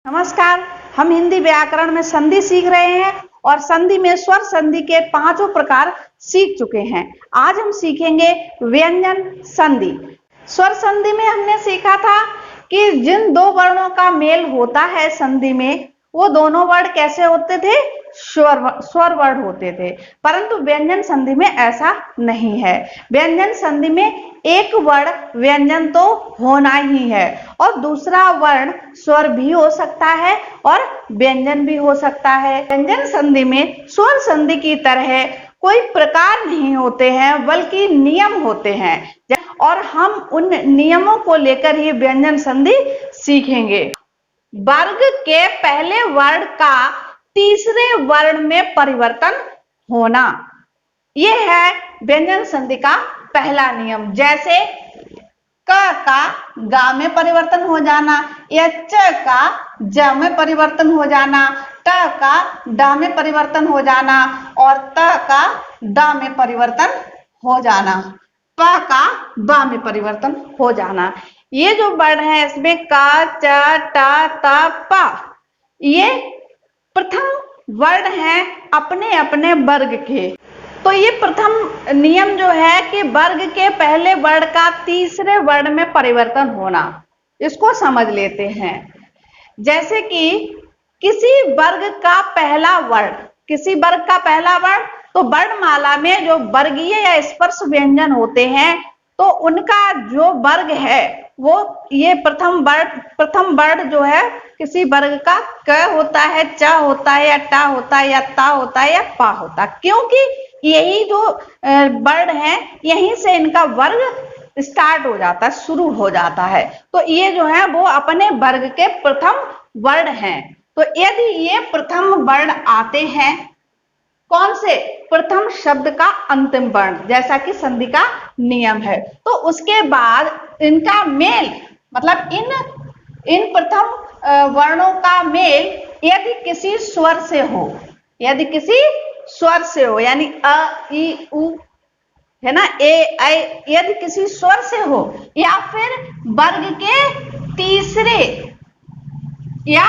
नमस्कार। हम हिंदी व्याकरण में संधि सीख रहे हैं और संधि में स्वर संधि के 5 प्रकार सीख चुके हैं। आज हम सीखेंगे व्यंजन संधि। स्वर संधि में हमने सीखा था कि जिन दो वर्णों का मेल होता है संधि में, वो दोनों वर्ण कैसे होते थे? स्वर वर्ण होते थे। परंतु व्यंजन संधि में ऐसा नहीं है। व्यंजन संधि में एक वर्ण व्यंजन तो होना ही है और दूसरा वर्ण स्वर भी हो सकता है और व्यंजन भी हो सकता है। व्यंजन संधि में स्वर संधि की तरह कोई प्रकार नहीं होते हैं, बल्कि नियम होते हैं और हम उन नियमों को लेकर ही व्यंजन संधि सीखेंगे। वर्ग के पहले वर्ण का तीसरे वर्ण में परिवर्तन होना, यह है व्यंजन संधि का पहला नियम। जैसे क का गा में परिवर्तन हो जाना, या च का ज में परिवर्तन हो जाना, ट का ड में परिवर्तन हो जाना और त का द में परिवर्तन हो जाना, प का ब में परिवर्तन हो जाना। ये जो वर्ण है इसमें क, च, ट, त, प, ये प्रथम वर्ण है अपने अपने वर्ग के। तो ये प्रथम नियम जो है कि वर्ग के पहले वर्ण का तीसरे वर्ण में परिवर्तन होना, इसको समझ लेते हैं। जैसे कि किसी वर्ग का पहला वर्ण, किसी वर्ग का पहला वर्ण, तो वर्णमाला में जो वर्गीय या स्पर्श व्यंजन होते हैं, तो उनका जो वर्ग है वो ये प्रथम वर्ण जो है किसी वर्ग का क होता है, च होता है, या ट होता है, या ता होता है, या पा होता है, क्योंकि यही जो वर्ण है यहीं से इनका वर्ग स्टार्ट हो जाता है, शुरू हो जाता है। तो ये जो है वो अपने वर्ग के प्रथम वर्ण हैं। तो यदि ये प्रथम वर्ण आते हैं कौन से? प्रथम शब्द का अंतिम वर्ण, जैसा कि संधि का नियम है, तो उसके बाद इनका मेल, मतलब इन प्रथम वर्णों का मेल यदि किसी स्वर से हो, यदि किसी स्वर से हो, यानी अ, इ, उ है ना, ए, ऐ, यदि किसी स्वर से हो, या फिर वर्ग के तीसरे या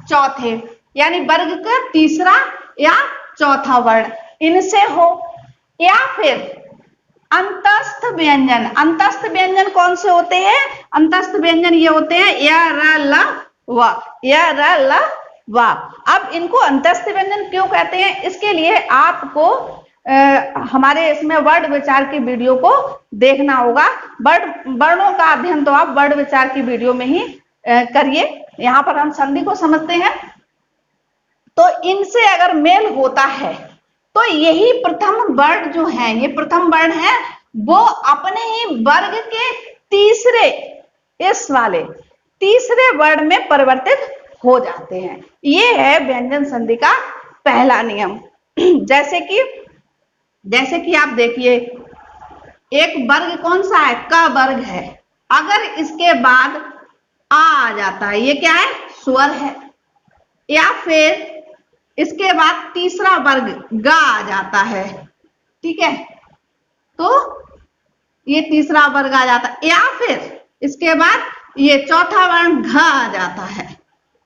चौथे, यानी वर्ग का तीसरा या चौथा वर्ण इनसे हो, या फिर अंतस्थ व्यंजन। अंतस्थ व्यंजन कौन से होते हैं? अंतस्थ व्यंजन ये होते हैं य, र, ल, व, य, र, ल, व। अब इनको अंतस्थ व्यंजन क्यों कहते हैं, इसके लिए आपको हमारे इसमें वर्ण विचार की वीडियो को देखना होगा। वर्णों का अध्ययन तो आप वर्ण विचार की वीडियो में ही करिए। यहाँ पर हम संधि को समझते हैं। तो इनसे अगर मेल होता है तो यही प्रथम वर्ण जो है, ये प्रथम वर्ण है, वो अपने ही वर्ग के तीसरे, इस वाले तीसरे वर्ण में परिवर्तित हो जाते हैं। ये है व्यंजन संधि का पहला नियम। जैसे कि आप देखिए, एक वर्ग कौन सा है? क वर्ग है। अगर इसके बाद आ जाता है, ये क्या है? स्वर है। या फिर इसके बाद तीसरा वर्ग ग आ जाता है, ठीक है, तो ये तीसरा वर्ग आ जाता है, या फिर इसके बाद ये चौथा वर्ण घ आ जाता है,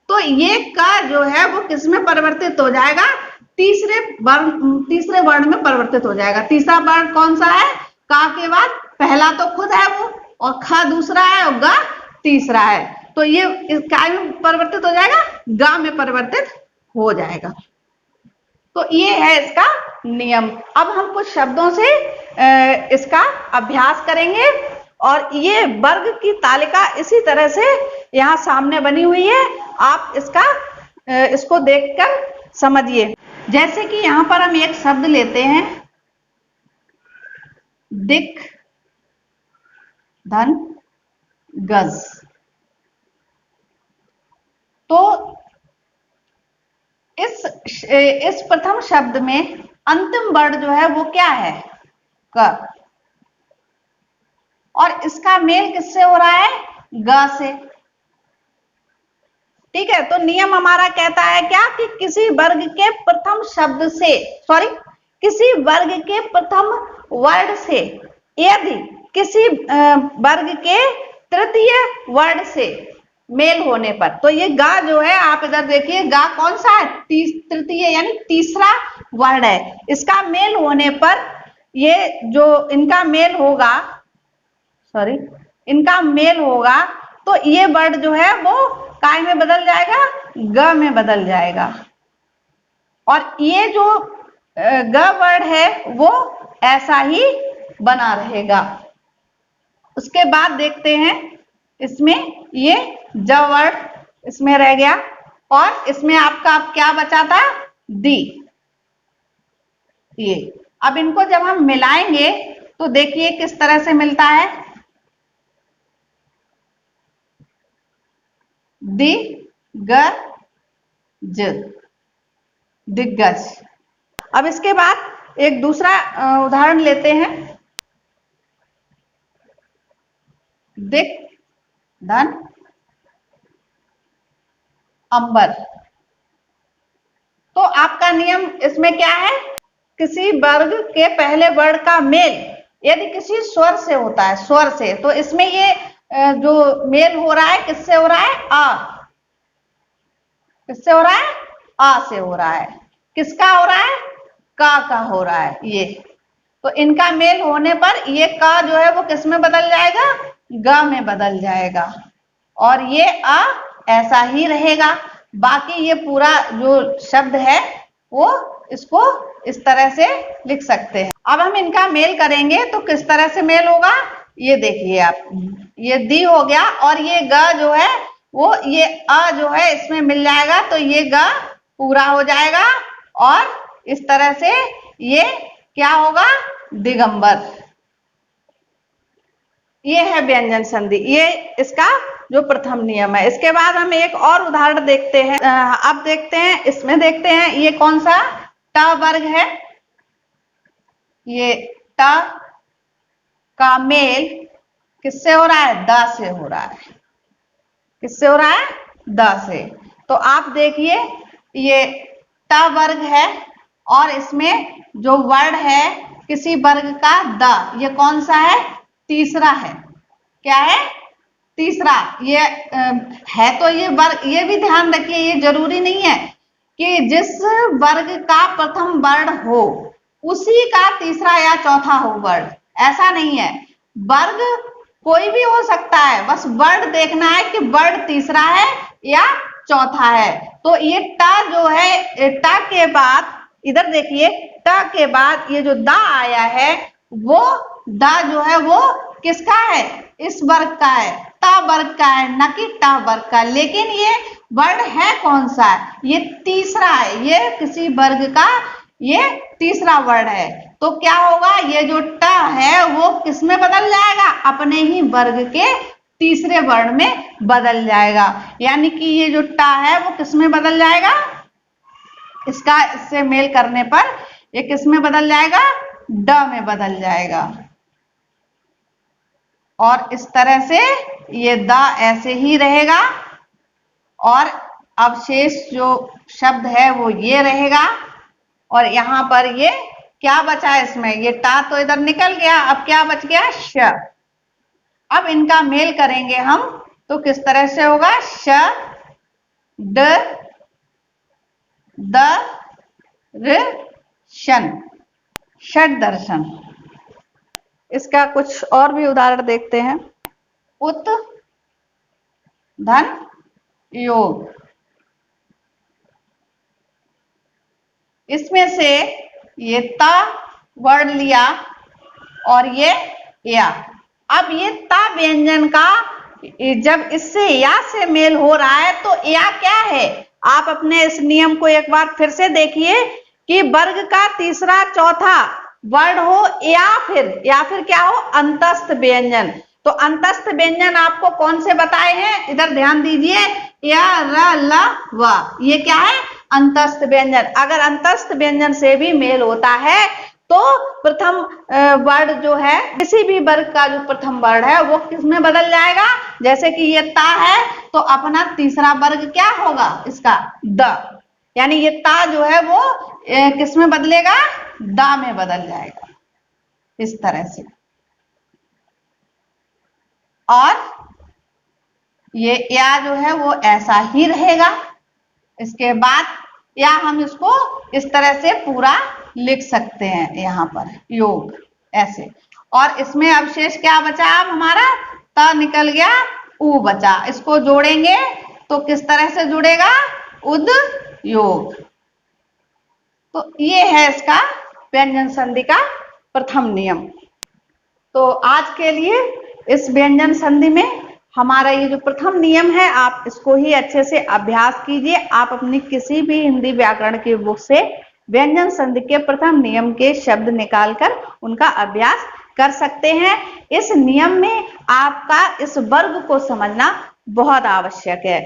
तो ये क जो है वो किस में परिवर्तित हो जाएगा? तीसरे वर्ण में परिवर्तित हो जाएगा। तीसरा वर्ण कौन सा है? का के बाद पहला तो खुद है वो, और ख दूसरा है और ग तीसरा है, तो ये क्या में परिवर्तित हो जाएगा? ग में परिवर्तित हो जाएगा। तो ये है इसका नियम। अब हम कुछ शब्दों से इसका अभ्यास करेंगे, और ये वर्ग की तालिका इसी तरह से यहाँ सामने बनी हुई है, आप इसको देखकर समझिए। जैसे कि यहाँ पर हम एक शब्द लेते हैं, दिक, धन, गज। तो इस प्रथम शब्द में अंतिम वर्ण जो है वो क्या है? क। और इसका मेल किससे हो रहा है? ग से। ठीक है, तो नियम हमारा कहता है क्या कि किसी वर्ग के प्रथम शब्द से, किसी वर्ग के प्रथम वर्ण से यदि किसी वर्ग के तृतीय वर्ण से मेल होने पर। तो ये गा जो है, आप इधर देखिए, गा कौन सा है? तृतीय यानी तीसरा वर्ण है। इसका मेल होने पर ये जो इनका मेल होगा, सॉरी, इनका मेल होगा तो ये वर्ड जो है वो काय में बदल जाएगा? ग में बदल जाएगा। और ये जो ग वर्ड है वो ऐसा ही बना रहेगा। उसके बाद देखते हैं इसमें ये ज वर्ड इसमें रह गया और इसमें आपका अब क्या बचा था? दी। ये अब इनको जब हम मिलाएंगे तो देखिए किस तरह से मिलता है। दिग्गज, दिग्गज। अब इसके बाद एक दूसरा उदाहरण लेते हैं। दिक, धन, अंबर। तो आपका नियम इसमें क्या है? किसी वर्ग के पहले वर्ण का मेल यदि किसी स्वर से होता है, स्वर से, तो इसमें ये जो मेल हो रहा है किससे हो रहा है? आ। किससे हो रहा है? आ से हो रहा है। किसका हो रहा है? का हो रहा है ये। तो इनका मेल होने पर ये का जो है वो किस में बदल जाएगा? ग में बदल जाएगा। और ये अ ऐसा ही रहेगा। बाकी ये पूरा जो शब्द है वो इसको इस तरह से लिख सकते हैं। अब हम इनका मेल करेंगे तो किस तरह से मेल होगा? ये देखिए आप, ये दी हो गया और ये ग जो है वो ये अ जो है इसमें मिल जाएगा तो ये ग पूरा हो जाएगा और इस तरह से ये क्या होगा? दिगंबर। ये है व्यंजन संधि, ये इसका जो प्रथम नियम है। इसके बाद हम एक और उदाहरण देखते हैं। अब देखते हैं, इसमें देखते हैं ये कौन सा ट वर्ग है। ये ट का मेल किससे हो रहा है? द से हो रहा है। किससे हो रहा है? द से। तो आप देखिए ये ट वर्ग है और इसमें जो वर्ड है किसी वर्ग का द, ये कौन सा है? तीसरा है। क्या है? तीसरा। ये है तो ये वर्ग, ये भी ध्यान रखिए, ये जरूरी नहीं है कि जिस वर्ग का प्रथम वर्ण हो उसी का तीसरा या चौथा हो वर्ण, ऐसा नहीं है। वर्ग कोई भी हो सकता है, बस वर्ण देखना है कि वर्ण तीसरा है या चौथा है। तो ये ट जो है, ट के बाद इधर देखिए, ट के बाद ये जो दा आया है वो दा जो है वो किसका है? इस वर्ग का है, ता वर्ग का है, न कि टा वर्ग का। लेकिन ये वर्ण है कौन सा? ये तीसरा है। ये किसी वर्ग का ये तीसरा वर्ण है। तो क्या होगा? ये जो ट है वो किस में बदल जाएगा? अपने ही वर्ग के तीसरे वर्ण में बदल जाएगा। यानी कि ये जो ट है वो किस में बदल जाएगा? इसका इससे मेल करने पर ये किस में बदल जाएगा? ड में बदल जाएगा। और इस तरह से ये द ऐसे ही रहेगा और अब शेष जो शब्द है वो ये रहेगा। और यहां पर ये क्या बचा है? इसमें ये टा तो इधर निकल गया, अब क्या बच गया? श। अब इनका मेल करेंगे हम तो किस तरह से होगा? श, ड, द, र, शन, षड दर्शन। इसका कुछ और भी उदाहरण देखते हैं। उत, धन, योग। इसमें से ये ता वर्ण लिया और ये या। अब ये ता व्यंजन का जब इससे या से मेल हो रहा है तो या क्या है? आप अपने इस नियम को एक बार फिर से देखिए कि वर्ग का तीसरा चौथा वर्ण हो या फिर क्या हो? अंतस्थ व्यंजन। तो अंतस्थ व्यंजन आपको कौन से बताए हैं? इधर ध्यान दीजिए, या, र, ल, व। ये क्या है? अंतस्थ व्यंजन। अगर अंतस्थ व्यंजन से भी मेल होता है तो प्रथम वर्ण जो है, किसी भी वर्ग का जो प्रथम वर्ण है वो किस में बदल जाएगा? जैसे कि ये ता है तो अपना तीसरा वर्ग क्या होगा? इसका द। यानी ये ता जो है वो किस में बदलेगा? दा में बदल जाएगा। इस तरह से। और ये या जो है वो ऐसा ही रहेगा। इसके बाद या हम इसको इस तरह से पूरा लिख सकते हैं, यहाँ पर योग ऐसे। और इसमें अवशेष क्या बचा अब हमारा, त निकल गया, उ बचा। इसको जोड़ेंगे तो किस तरह से जुड़ेगा, उद योग। तो ये है इसका व्यंजन संधि का प्रथम नियम। तो आज के लिए इस व्यंजन संधि में हमारा ये जो प्रथम नियम है, आप इसको ही अच्छे से अभ्यास कीजिए। आप अपनी किसी भी हिंदी व्याकरण की बुक से व्यंजन संधि के प्रथम नियम के शब्द निकालकर उनका अभ्यास कर सकते हैं। इस नियम में आपका इस वर्ग को समझना बहुत आवश्यक है।